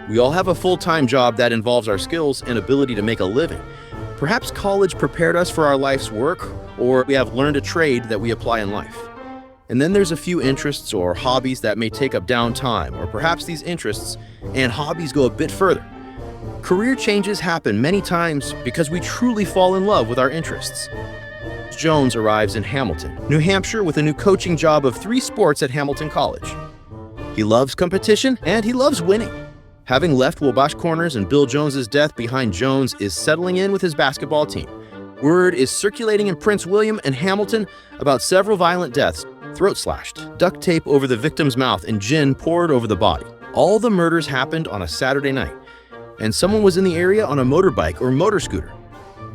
We all have a full-time job that involves our skills and ability to make a living. Perhaps college prepared us for our life's work, or we have learned a trade that we apply in life. And then there's a few interests or hobbies that may take up downtime, or perhaps these interests and hobbies go a bit further. Career changes happen many times because we truly fall in love with our interests. Jones arrives in Hamilton, New Hampshire with a new coaching job of 3 sports at Hamilton College. He loves competition and he loves winning. Having left Wabash Corners and Bill Jones's death behind, Jones is settling in with his basketball team. Word is circulating in Prince William and Hamilton about several violent deaths, throat slashed, duct tape over the victim's mouth, and gin poured over the body. All the murders happened on a Saturday night, and someone was in the area on a motorbike or motor scooter.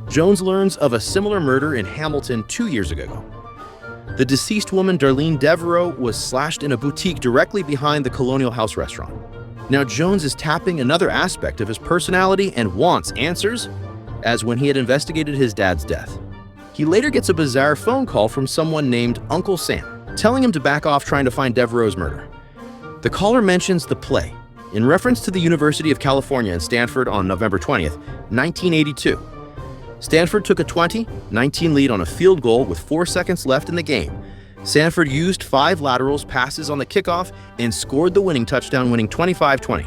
Jones learns of a similar murder in Hamilton 2 years ago. The deceased woman, Darlene Devereaux, was slashed in a boutique directly behind the Colonial House restaurant. Now Jones is tapping another aspect of his personality and wants answers, as when he had investigated his dad's death. He later gets a bizarre phone call from someone named Uncle Sam, telling him to back off trying to find Devereaux's murder. The caller mentions the play, in reference to the University of California in Stanford on November 20th, 1982. Stanford took a 20-19 lead on a field goal with 4 seconds left in the game. Stanford used 5 laterals passes on the kickoff and scored the winning touchdown, winning 25-20.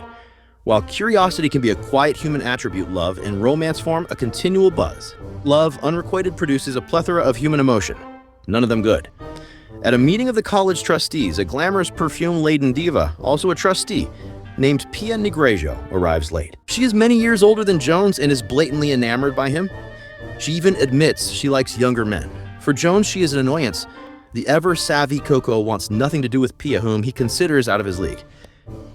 While curiosity can be a quiet human attribute, love in romance form a continual buzz. Love, unrequited, produces a plethora of human emotion, none of them good. At a meeting of the college trustees, a glamorous perfume-laden diva, also a trustee, named Pia and arrives late. She is many years older than Jones and is blatantly enamored by him. She even admits she likes younger men. For Jones, she is an annoyance. The ever-savvy Coco wants nothing to do with Pia, whom he considers out of his league.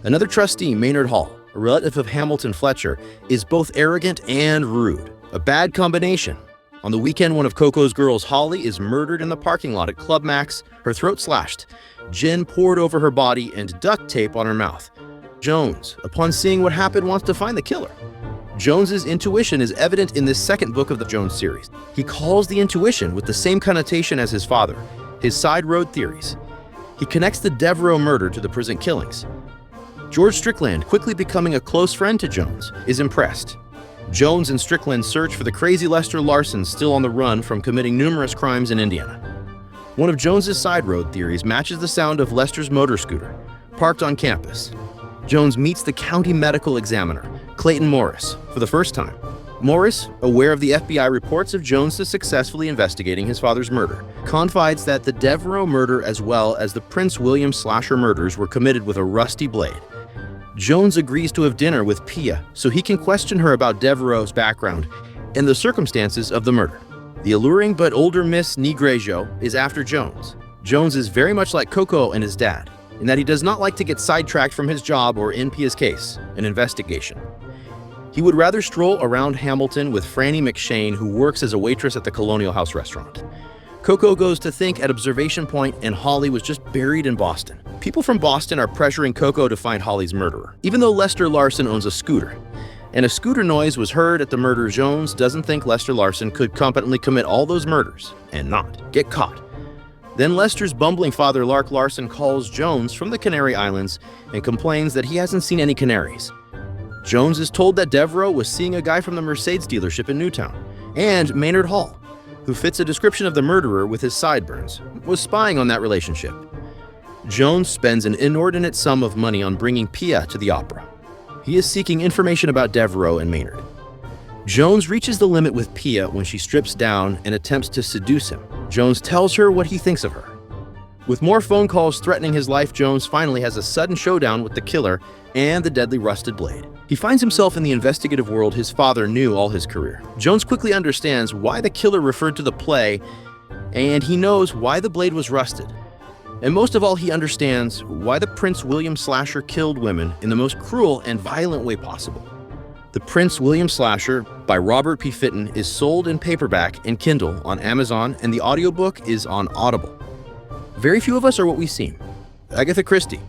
Another trustee, Maynard Hall, a relative of Hamilton Fletcher, is both arrogant and rude. A bad combination. On the weekend, one of Coco's girls, Holly, is murdered in the parking lot at Club Max, her throat slashed, gin poured over her body, and duct tape on her mouth. Jones, upon seeing what happened, wants to find the killer. Jones's intuition is evident in this second book of the Jones series. He calls the intuition with the same connotation as his father, his side road theories. He connects the Devereaux murder to the prison killings. George Strickland, quickly becoming a close friend to Jones, is impressed. Jones and Strickland search for the crazy Lester Larson still on the run from committing numerous crimes in Indiana. One of Jones's side road theories matches the sound of Lester's motor scooter, parked on campus. Jones meets the county medical examiner, Clayton Morris, for the first time. Morris, aware of the FBI reports of Jones successfully investigating his father's murder, confides that the Devereaux murder as well as the Prince William slasher murders were committed with a rusty blade. Jones agrees to have dinner with Pia so he can question her about Devereaux's background and the circumstances of the murder. The alluring but older Miss Negrejo is after Jones. Jones is very much like Coco and his dad, in that he does not like to get sidetracked from his job or in Pia's case, an investigation. He would rather stroll around Hamilton with Franny McShane, who works as a waitress at the Colonial House restaurant. Coco goes to think at Observation Point, and Holly was just buried in Boston. People from Boston are pressuring Coco to find Holly's murderer, even though Lester Larson owns a scooter. And a scooter noise was heard at the murder. Jones doesn't think Lester Larson could competently commit all those murders and not get caught. Then Lester's bumbling father, Lark Larson, calls Jones from the Canary Islands and complains that he hasn't seen any canaries. Jones is told that Devereaux was seeing a guy from the Mercedes dealership in Newtown, and Maynard Hall, who fits a description of the murderer with his sideburns, was spying on that relationship. Jones spends an inordinate sum of money on bringing Pia to the opera. He is seeking information about Devereaux and Maynard. Jones reaches the limit with Pia when she strips down and attempts to seduce him. Jones tells her what he thinks of her. With more phone calls threatening his life, Jones finally has a sudden showdown with the killer and the deadly rusted blade. He finds himself in the investigative world his father knew all his career. Jones quickly understands why the killer referred to the play, and he knows why the blade was rusted. And most of all, he understands why the Prince William slasher killed women in the most cruel and violent way possible. The Prince William Slasher by Robert P. Fitton is sold in paperback and Kindle on Amazon, and the audiobook is on Audible. Very few of us are what we seem. Agatha Christie.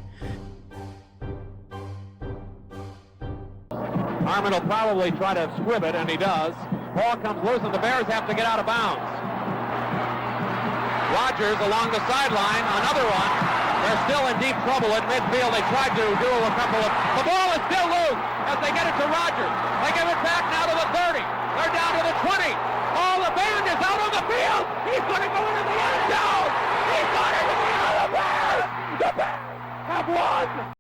Harmon will probably try to squib it, and he does. Ball comes loose, and the Bears have to get out of bounds. Rogers along the sideline, another one. They're still in deep trouble at midfield. They tried to do a couple of... The ball is still loose as They get it to Rogers.